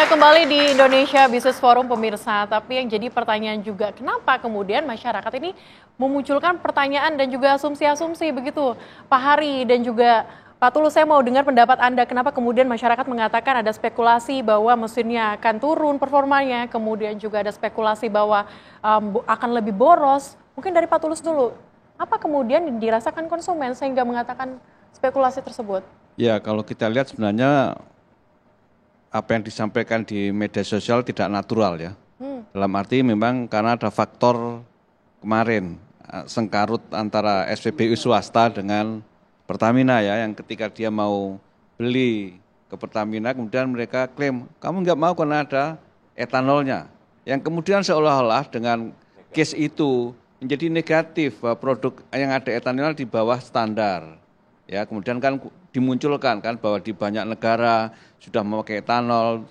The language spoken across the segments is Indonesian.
Anda kembali di Indonesia Business Forum pemirsa, tapi yang jadi pertanyaan juga kenapa kemudian masyarakat ini memunculkan pertanyaan dan juga asumsi-asumsi begitu Pak Hari dan juga Pak Tulus, saya mau dengar pendapat Anda kenapa kemudian masyarakat mengatakan ada spekulasi bahwa mesinnya akan turun performanya, kemudian juga ada spekulasi bahwa akan lebih boros. Mungkin dari Pak Tulus dulu, apa kemudian dirasakan konsumen sehingga mengatakan spekulasi tersebut? Ya, kalau kita lihat sebenarnya apa yang disampaikan di media sosial tidak natural ya. Dalam arti memang karena ada faktor kemarin sengkarut antara SPBU swasta dengan Pertamina ya, yang ketika dia mau beli ke Pertamina kemudian mereka klaim kamu nggak mau karena ada etanolnya. Yang kemudian seolah-olah dengan case itu menjadi negatif bahwa produk yang ada etanol di bawah standar. Ya, kemudian kan dimunculkan kan bahwa di banyak negara sudah memakai etanol,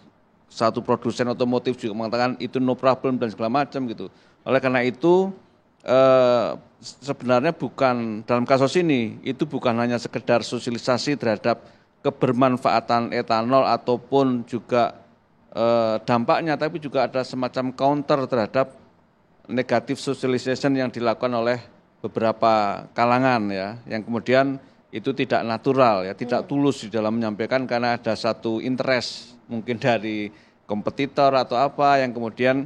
satu produsen otomotif juga mengatakan itu no problem dan segala macam gitu. Oleh karena itu sebenarnya bukan dalam kasus ini itu bukan hanya sekedar sosialisasi terhadap kebermanfaatan etanol ataupun juga dampaknya, tapi juga ada semacam counter terhadap negatif socialization yang dilakukan oleh beberapa kalangan ya, yang kemudian itu tidak natural ya, tidak tulus di dalam menyampaikan karena ada satu interest mungkin dari kompetitor atau apa yang kemudian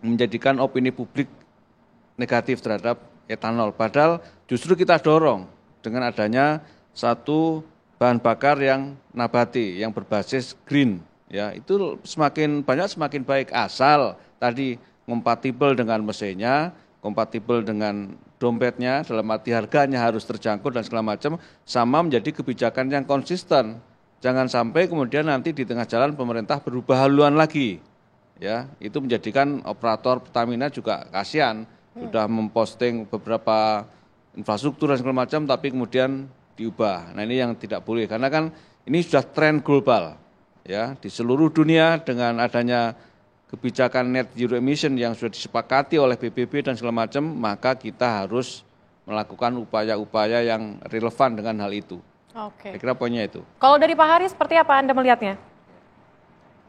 menjadikan opini publik negatif terhadap etanol. Padahal justru kita dorong dengan adanya satu bahan bakar yang nabati, yang berbasis green ya, itu semakin banyak semakin baik asal tadi kompatibel dengan mesinnya, kompatibel dengan dompetnya, dalam arti harganya harus terjangkau dan segala macam, sama menjadi kebijakan yang konsisten. Jangan sampai kemudian nanti di tengah jalan pemerintah berubah haluan lagi. Ya, itu menjadikan operator Pertamina juga kasihan, sudah memposting beberapa infrastruktur dan segala macam tapi kemudian diubah. Nah, ini yang tidak boleh karena kan ini sudah tren global. Ya, di seluruh dunia dengan adanya kebijakan net zero emission yang sudah disepakati oleh PBB dan segala macam, maka kita harus melakukan upaya-upaya yang relevan dengan hal itu. Oke. Saya kira poinnya itu. Kalau dari Pak Hari seperti apa Anda melihatnya?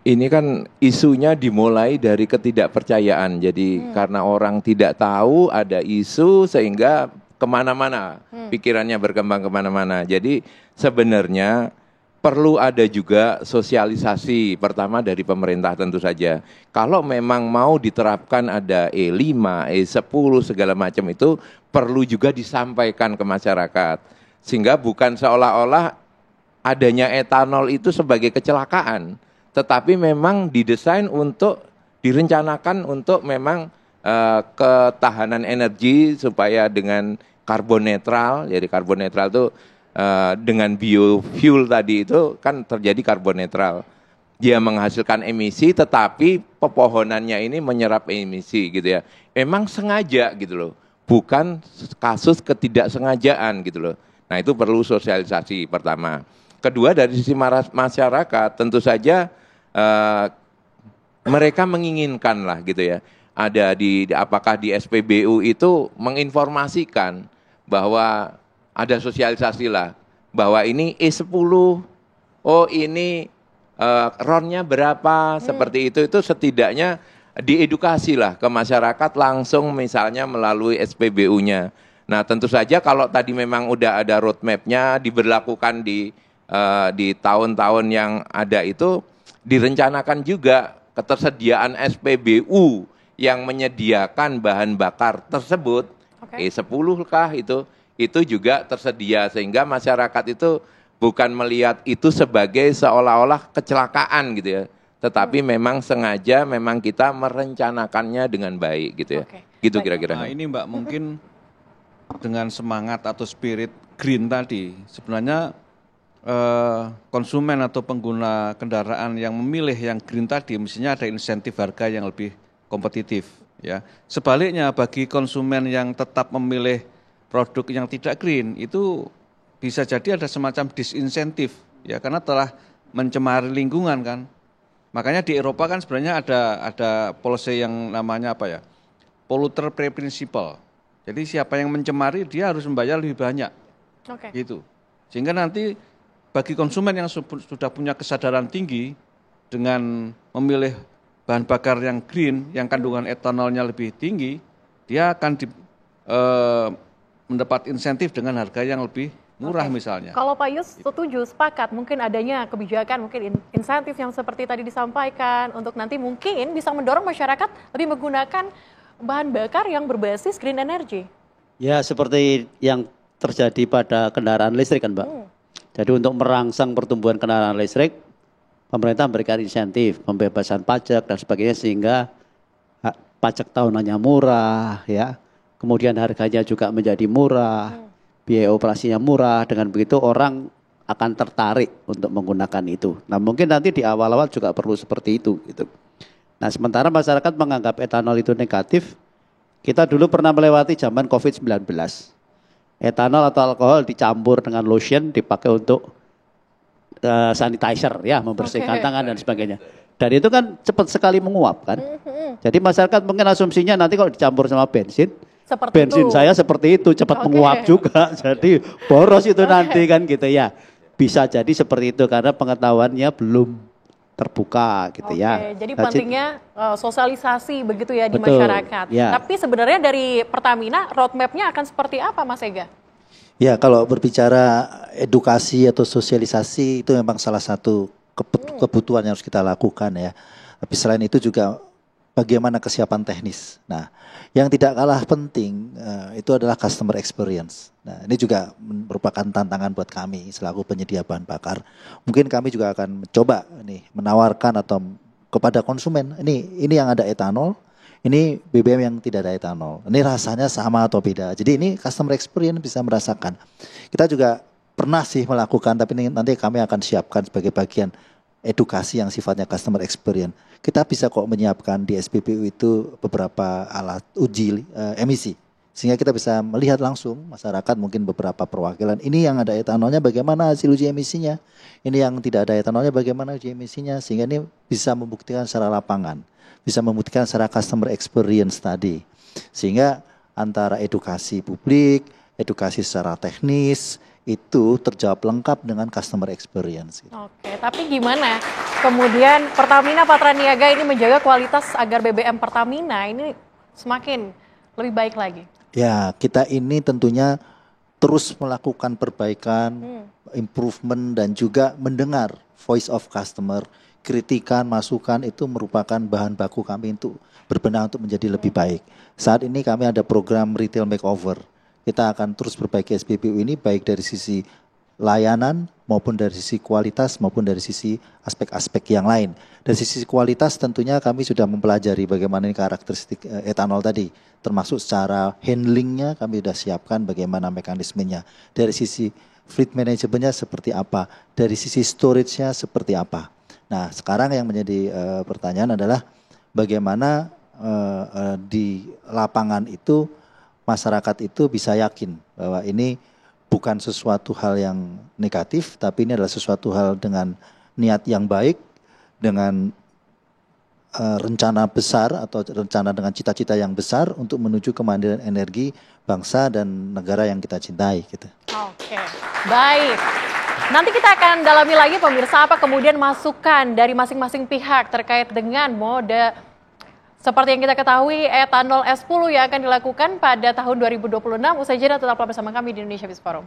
Ini kan isunya dimulai dari ketidakpercayaan. Jadi karena orang tidak tahu ada isu sehingga kemana-mana pikirannya berkembang kemana-mana. Jadi sebenarnya perlu ada juga sosialisasi pertama dari pemerintah tentu saja. Kalau memang mau diterapkan ada E5, E10 segala macam itu perlu juga disampaikan ke masyarakat. Sehingga bukan seolah-olah adanya etanol itu sebagai kecelakaan, tetapi memang didesain untuk direncanakan untuk memang ketahanan energi supaya dengan karbon netral. Jadi karbon netral itu dengan biofuel tadi itu kan terjadi karbon netral. Dia menghasilkan emisi tetapi pepohonannya ini menyerap emisi gitu ya. Memang sengaja gitu loh. Bukan kasus ketidaksengajaan gitu loh. Nah, itu perlu sosialisasi pertama. Kedua dari sisi masyarakat tentu saja mereka menginginkan lah gitu ya. Ada apakah di SPBU itu menginformasikan bahwa ada sosialisasi lah, bahwa ini E10, oh ini RON-nya berapa, seperti itu setidaknya diedukasi lah ke masyarakat langsung misalnya melalui SPBU-nya. Nah tentu saja kalau tadi memang udah ada roadmap-nya diberlakukan di tahun-tahun yang ada itu, direncanakan juga ketersediaan SPBU yang menyediakan bahan bakar tersebut, E10 kah itu juga tersedia sehingga masyarakat itu bukan melihat itu sebagai seolah-olah kecelakaan gitu ya, tetapi memang sengaja memang kita merencanakannya dengan baik gitu ya. Gitu kira-kira. Nah, ini Mbak mungkin dengan semangat atau spirit green tadi sebenarnya konsumen atau pengguna kendaraan yang memilih yang green tadi mestinya ada insentif harga yang lebih kompetitif ya. Sebaliknya bagi konsumen yang tetap memilih produk yang tidak green itu bisa jadi ada semacam disinsentif ya karena telah mencemari lingkungan kan. Makanya di Eropa kan sebenarnya ada policy yang namanya apa ya? Polluter pay principle. Jadi siapa yang mencemari dia harus membayar lebih banyak. Gitu. Sehingga nanti bagi konsumen yang sudah punya kesadaran tinggi dengan memilih bahan bakar yang green, yang kandungan etanolnya lebih tinggi, dia akan mendapat insentif dengan harga yang lebih murah misalnya. Kalau Pak Yus setuju, sepakat mungkin adanya kebijakan, mungkin insentif yang seperti tadi disampaikan untuk nanti mungkin bisa mendorong masyarakat lebih menggunakan bahan bakar yang berbasis green energy. Ya seperti yang terjadi pada kendaraan listrik kan Mbak. Jadi untuk merangsang pertumbuhan kendaraan listrik, pemerintah memberikan insentif, pembebasan pajak dan sebagainya sehingga pajak tahunannya murah ya. Kemudian harganya juga menjadi murah, biaya operasinya murah, dengan begitu orang akan tertarik untuk menggunakan itu. Nah mungkin nanti di awal-awal juga perlu seperti itu gitu. Nah sementara masyarakat menganggap etanol itu negatif, kita dulu pernah melewati zaman COVID-19. Etanol atau alkohol dicampur dengan lotion dipakai untuk sanitizer ya, membersihkan tangan dan sebagainya. Dan itu kan cepat sekali menguap kan. Jadi masyarakat mungkin asumsinya nanti kalau dicampur sama bensin, bensin saya seperti itu cepat menguap juga. Jadi boros itu nanti kan gitu ya. Bisa jadi seperti itu karena pengetahuannya belum terbuka gitu ya. Jadi pentingnya sosialisasi begitu ya di Betul, masyarakat. ya. Tapi sebenarnya dari Pertamina roadmap-nya akan seperti apa Mas Ega? Ya kalau berbicara edukasi atau sosialisasi itu memang salah satu kebutuhan yang harus kita lakukan ya. Tapi selain itu juga bagaimana kesiapan teknis. Nah, yang tidak kalah penting itu adalah customer experience. Nah, ini juga merupakan tantangan buat kami selaku penyedia bahan bakar. Mungkin kami juga akan mencoba nih menawarkan atau kepada konsumen, ini yang ada etanol, ini BBM yang tidak ada etanol. Ini rasanya sama atau beda. Jadi ini customer experience bisa merasakan. Kita juga pernah sih melakukan, tapi nanti kami akan siapkan sebagai bagian edukasi yang sifatnya customer experience. Kita bisa kok menyiapkan di SPBU itu beberapa alat uji emisi. Sehingga kita bisa melihat langsung masyarakat, mungkin beberapa perwakilan. Ini yang ada etanolnya bagaimana hasil uji emisinya. Ini yang tidak ada etanolnya bagaimana uji emisinya. Sehingga ini bisa membuktikan secara lapangan. Bisa membuktikan secara customer experience tadi. Sehingga antara edukasi publik, edukasi secara teknis, itu terjawab lengkap dengan customer experience. Gitu. Oke, tapi gimana kemudian Pertamina Patraniaga ini menjaga kualitas agar BBM Pertamina ini semakin lebih baik lagi? Ya, kita ini tentunya terus melakukan perbaikan, improvement dan juga mendengar voice of customer, kritikan, masukan itu merupakan bahan baku kami untuk berbenah untuk menjadi lebih baik. Saat ini kami ada program retail makeover. Kita akan terus perbaiki SPBU ini baik dari sisi layanan maupun dari sisi kualitas maupun dari sisi aspek-aspek yang lain. Dari sisi kualitas tentunya kami sudah mempelajari bagaimana ini karakteristik etanol tadi. Termasuk secara handlingnya kami sudah siapkan bagaimana mekanismenya. Dari sisi fleet manajemennya seperti apa. Dari sisi storage-nya seperti apa. Nah sekarang yang menjadi pertanyaan adalah bagaimana di lapangan itu masyarakat itu bisa yakin bahwa ini bukan sesuatu hal yang negatif, tapi ini adalah sesuatu hal dengan niat yang baik, dengan rencana besar atau rencana dengan cita-cita yang besar untuk menuju kemandirian energi bangsa dan negara yang kita cintai. Gitu. Oke, baik. Nanti kita akan dalami lagi pemirsa apa kemudian masukan dari masing-masing pihak terkait dengan mode seperti yang kita ketahui, etanol S10 yang akan dilakukan pada tahun 2026. Usai jeda tetaplah bersama kami di Indonesia Business Forum.